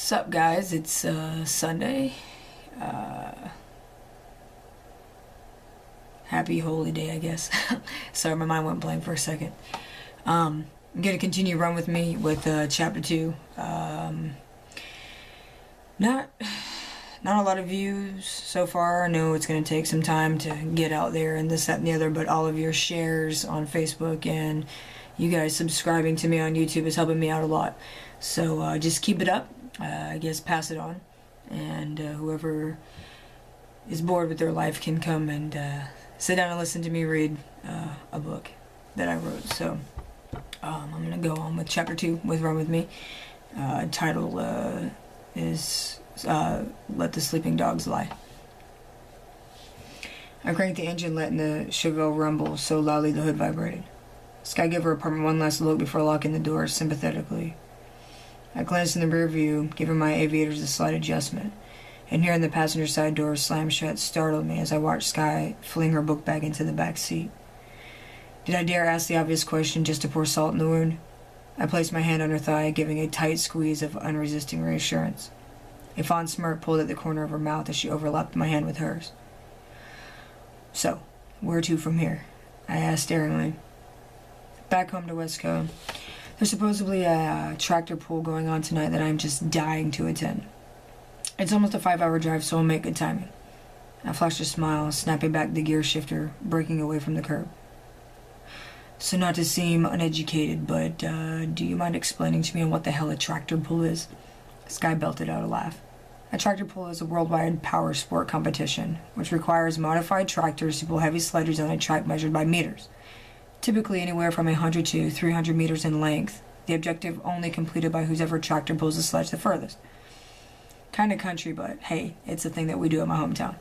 Sup guys, it's Sunday. Happy holy day, I guess. Sorry, my mind went blank for a second. I'm gonna continue Run With Me with chapter 2. Not a lot of views so far. I know it's gonna take some time to get out there and this, that, and the other, but all of your shares on Facebook and you guys subscribing to me on YouTube is helping me out a lot. So just keep it up. I guess pass it on, and whoever is bored with their life can come and sit down and listen to me read a book that I wrote. So I'm gonna go on with chapter 2 with Run With Me. Title is Let the Sleeping Dogs Lie. I cranked the engine, letting the Chevelle rumble so loudly the hood vibrated. Sky gave her apartment one last look before locking the door sympathetically. I glanced in the rear view, giving my aviators a slight adjustment, and hearing the passenger side door slam shut startled me as I watched Sky fling her book bag into the back seat. Did I dare ask the obvious question just to pour salt in the wound? I placed my hand on her thigh, giving a tight squeeze of unresisting reassurance. A fond smirk pulled at the corner of her mouth as she overlapped my hand with hers. So, where to from here? I asked daringly. Back home to Westco. There's supposedly a tractor pull going on tonight that I'm just dying to attend. It's almost a 5-hour drive, so I'll make good timing. I flashed a smile, snapping back the gear shifter, breaking away from the curb. So not to seem uneducated, but do you mind explaining to me on what the hell a tractor pull is? Sky belted out a laugh. A tractor pull is a worldwide power sport competition, which requires modified tractors to pull heavy sledges on a track measured by meters. Typically anywhere from 100 to 300 meters in length, the objective only completed by whoever tractor pulls the sledge the furthest. Kinda country, but hey, it's a thing that we do in my hometown.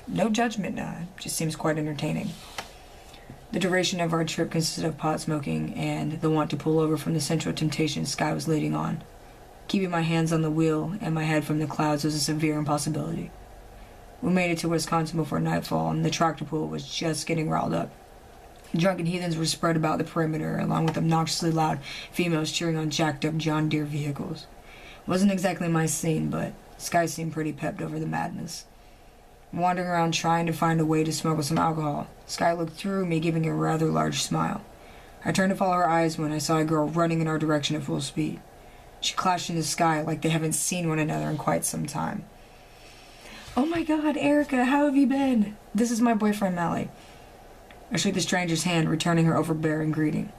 No judgment, just seems quite entertaining. The duration of our trip consisted of pot smoking and the want to pull over from the central temptation Sky was leading on. Keeping my hands on the wheel and my head from the clouds was a severe impossibility. We made it to Wisconsin before nightfall, and the tractor pull was just getting riled up. Drunken heathens were spread about the perimeter, along with obnoxiously loud females cheering on jacked-up John Deere vehicles. Wasn't exactly my scene, but Sky seemed pretty pepped over the madness. Wandering around trying to find a way to smuggle some alcohol, Sky looked through me, giving a rather large smile. I turned to follow her eyes when I saw a girl running in our direction at full speed. She clashed into Sky like they haven't seen one another in quite some time. "Oh my God, Erica, how have you been? This is my boyfriend, Mally." I shook the stranger's hand, returning her overbearing greeting.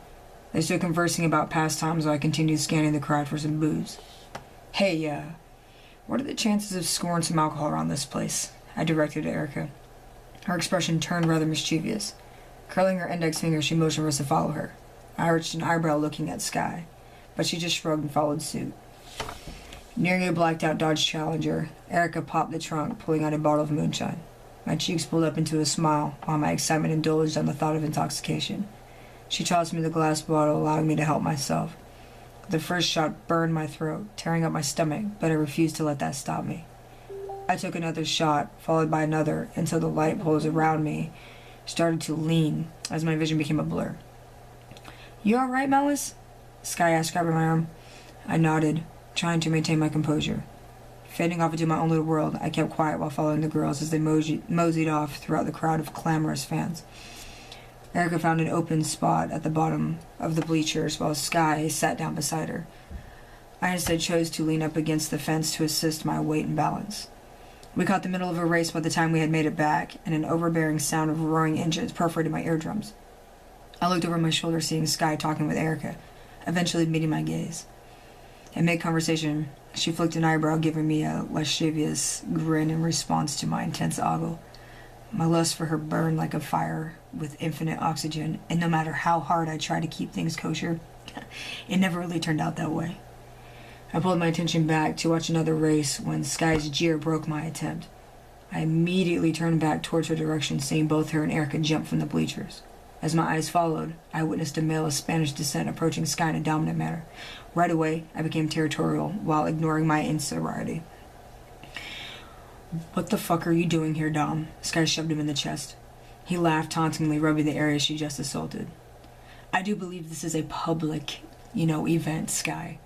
They stood conversing about past times while I continued scanning the crowd for some booze. "Hey, what are the chances of scoring some alcohol around this place?" I directed at Erica. Her expression turned rather mischievous. Curling her index finger, she motioned for us to follow her. I arched an eyebrow looking at Sky, but she just shrugged and followed suit. Nearing a blacked-out Dodge Challenger, Erica popped the trunk, pulling out a bottle of moonshine. My cheeks pulled up into a smile, while my excitement indulged on the thought of intoxication. She tossed me the glass bottle, allowing me to help myself. The first shot burned my throat, tearing up my stomach, but I refused to let that stop me. I took another shot, followed by another, until the light poles around me started to lean as my vision became a blur. "You all right, Mellis?" Sky asked, grabbing my arm. I nodded, trying to maintain my composure. Fading off into my own little world, I kept quiet while following the girls as they moseyed off throughout the crowd of clamorous fans. Erica found an open spot at the bottom of the bleachers while Sky sat down beside her. I instead chose to lean up against the fence to assist my weight and balance. We caught the middle of a race by the time we had made it back, and an overbearing sound of roaring engines perforated my eardrums. I looked over my shoulder, seeing Sky talking with Erica, eventually meeting my gaze. In mid-conversation, she flicked an eyebrow, giving me a lascivious grin in response to my intense ogle. My lust for her burned like a fire with infinite oxygen, and no matter how hard I tried to keep things kosher, it never really turned out that way. I pulled my attention back to watch another race when Sky's jeer broke my attempt. I immediately turned back towards her direction, seeing both her and Erica jump from the bleachers. As my eyes followed, I witnessed a male of Spanish descent approaching Sky in a dominant manner. Right away, I became territorial while ignoring my insobriety. "What the fuck are you doing here, Dom?" Sky shoved him in the chest. He laughed tauntingly, rubbing the area she just assaulted. "I do believe this is a public, event, Sky."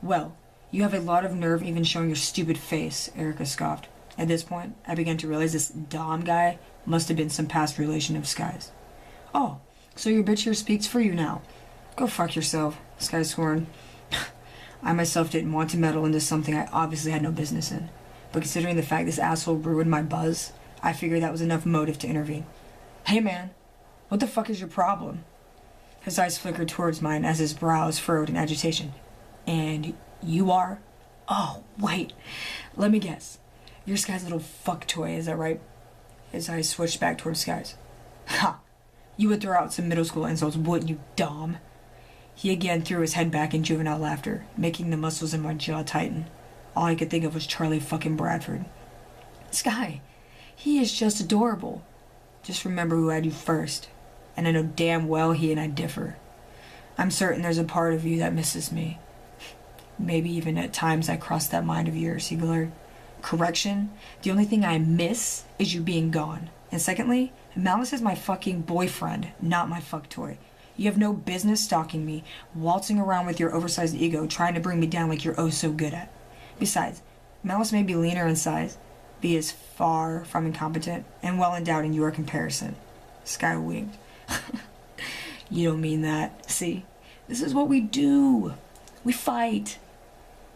"Well, You have a lot of nerve even showing your stupid face, Erica scoffed. At this point, I began to realize this Dom guy must have been some past relation of Sky's. Oh, so your bitch here speaks for you now. Go fuck yourself, Sky scorned. I myself didn't want to meddle into something I obviously had no business in. But considering the fact this asshole ruined my buzz, I figured that was enough motive to intervene. Hey man, what the fuck is your problem? His eyes flickered towards mine as his brows furrowed in agitation. And you are? Oh, wait. Let me guess. You're Sky's little fuck toy, is that right? His eyes switched back towards Sky's. Ha! You would throw out some middle school insults, wouldn't you, Dom? He again threw his head back in juvenile laughter, making the muscles in my jaw tighten. All I could think of was Charlie fucking Bradford. Sky, he is just adorable. Just remember who had you first. And I know damn well he and I differ. I'm certain there's a part of you that misses me. Maybe even at times I cross that mind of yours, he glared. Correction, the only thing I miss is you being gone. And secondly, Malice is my fucking boyfriend, not my fuck toy. You have no business stalking me, waltzing around with your oversized ego, trying to bring me down like you're oh so good at. Besides, Malice may be leaner in size, but he is far from incompetent and well endowed in your comparison. Sky winked. You don't mean that. See, this is what we do. We fight.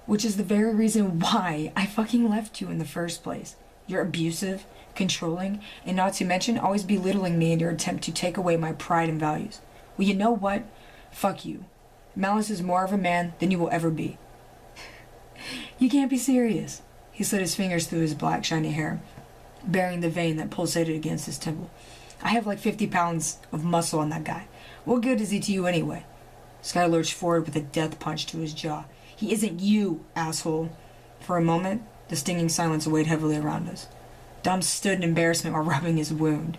Which is the very reason why I fucking left you in the first place. You're abusive, controlling, and not to mention always belittling me in your attempt to take away my pride and values. Well, you know what? Fuck you. Malice is more of a man than you will ever be. You can't be serious. He slid his fingers through his black, shiny hair, bearing the vein that pulsated against his temple. I have like 50 pounds of muscle on that guy. What good is he to you anyway? Sky lurched forward with a death punch to his jaw. He isn't you, asshole. For a moment, the stinging silence weighed heavily around us. Dom stood in embarrassment while rubbing his wound.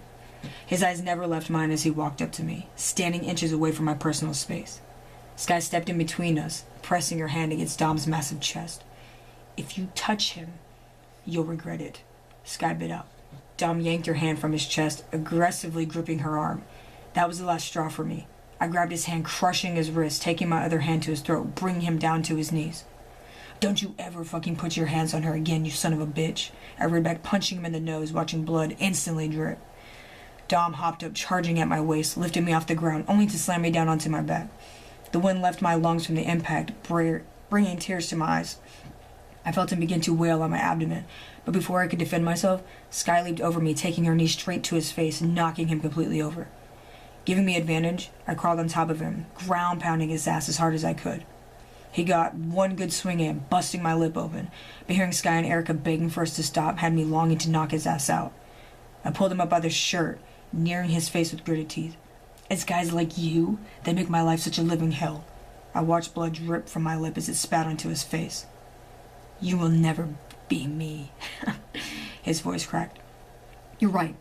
His eyes never left mine as he walked up to me, standing inches away from my personal space. Sky stepped in between us, pressing her hand against Dom's massive chest. If you touch him, you'll regret it, Sky bit out. Dom yanked her hand from his chest, aggressively gripping her arm. That was the last straw for me. I grabbed his hand, crushing his wrist, taking my other hand to his throat, bringing him down to his knees. Don't you ever fucking put your hands on her again, you son of a bitch. I reared back, punching him in the nose, watching blood instantly drip. Dom hopped up, charging at my waist, lifted me off the ground, only to slam me down onto my back. The wind left my lungs from the impact, bringing tears to my eyes. I felt him begin to wail on my abdomen, but before I could defend myself, Sky leaped over me, taking her knee straight to his face, knocking him completely over. Giving me advantage, I crawled on top of him, ground-pounding his ass as hard as I could. He got one good swing in, busting my lip open, but hearing Sky and Erica begging for us to stop had me longing to knock his ass out. I pulled him up by the shirt, nearing his face with gritted teeth. It's guys like you that make my life such a living hell. I watched blood drip from my lip as it spat onto his face. You will never be me. His voice cracked. You're right.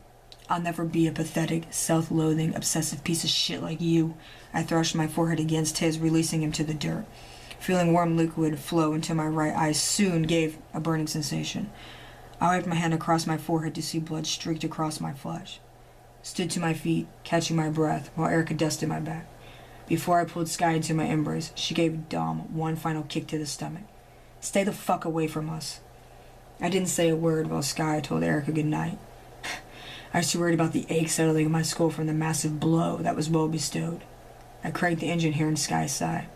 I'll never be a pathetic, self-loathing, obsessive piece of shit like you. I thrashed my forehead against his, releasing him to the dirt. Feeling warm liquid flow into my right eye soon gave a burning sensation. I wiped my hand across my forehead to see blood streaked across my flesh. Stood to my feet, catching my breath, while Erica dusted my back. Before I pulled Sky into my embrace, she gave Dom one final kick to the stomach. Stay the fuck away from us. I didn't say a word while Sky told Erica goodnight. I was too worried about the ache settling in my skull from the massive blow that was well bestowed. I cranked the engine hearing Sky's sigh.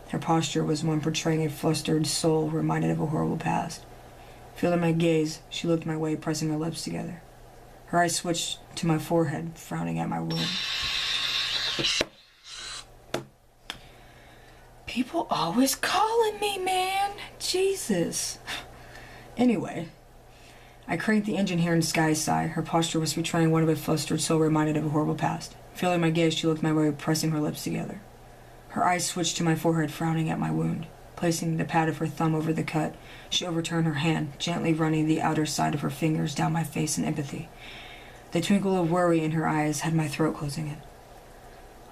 Her posture was one portraying a flustered soul reminded of a horrible past. Feeling my gaze, she looked my way, pressing her lips together. Her eyes switched to my forehead, frowning at my wound. People always calling me, man. Jesus. Anyway, I cranked the engine hearing Sky's sigh. Her posture was betraying one of a flustered soul reminded of a horrible past. Feeling my gaze, she looked my way, pressing her lips together. Her eyes switched to my forehead, frowning at my wound. Placing the pad of her thumb over the cut, she overturned her hand, gently running the outer side of her fingers down my face in empathy. The twinkle of worry in her eyes had my throat closing in.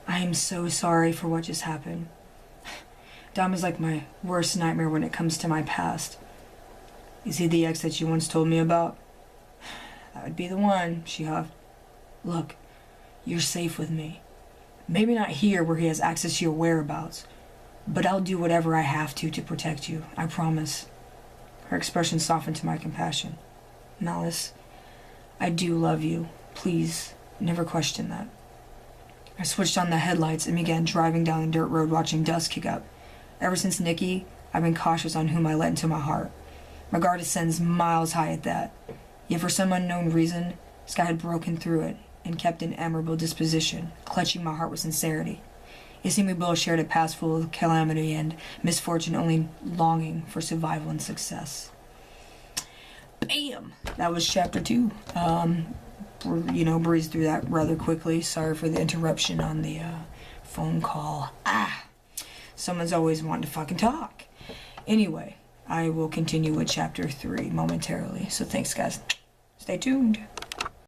I am so sorry for what just happened. Dom is like my worst nightmare when it comes to my past. Is he the ex that you once told me about? That would be the one, she huffed. Look, you're safe with me. Maybe not here where he has access to your whereabouts, But I'll do whatever I have to protect you. I promise. Her expression softened to my compassion. Malice, I do love you. Please, never question that. I switched on the headlights and began driving down the dirt road watching dust kick up. Ever since Nikki, I've been cautious on whom I let into my heart. My guard ascends miles high at that. Yet for some unknown reason, Sky had broken through it and kept an admirable disposition, clutching my heart with sincerity. It seemed we both shared a past full of calamity and misfortune, only longing for survival and success. Bam! That was chapter 2. Breezed through that rather quickly. Sorry for the interruption on the phone call. Someone's always wanting to fucking talk. Anyway, I will continue with chapter 3 momentarily. So thanks, guys. Stay tuned.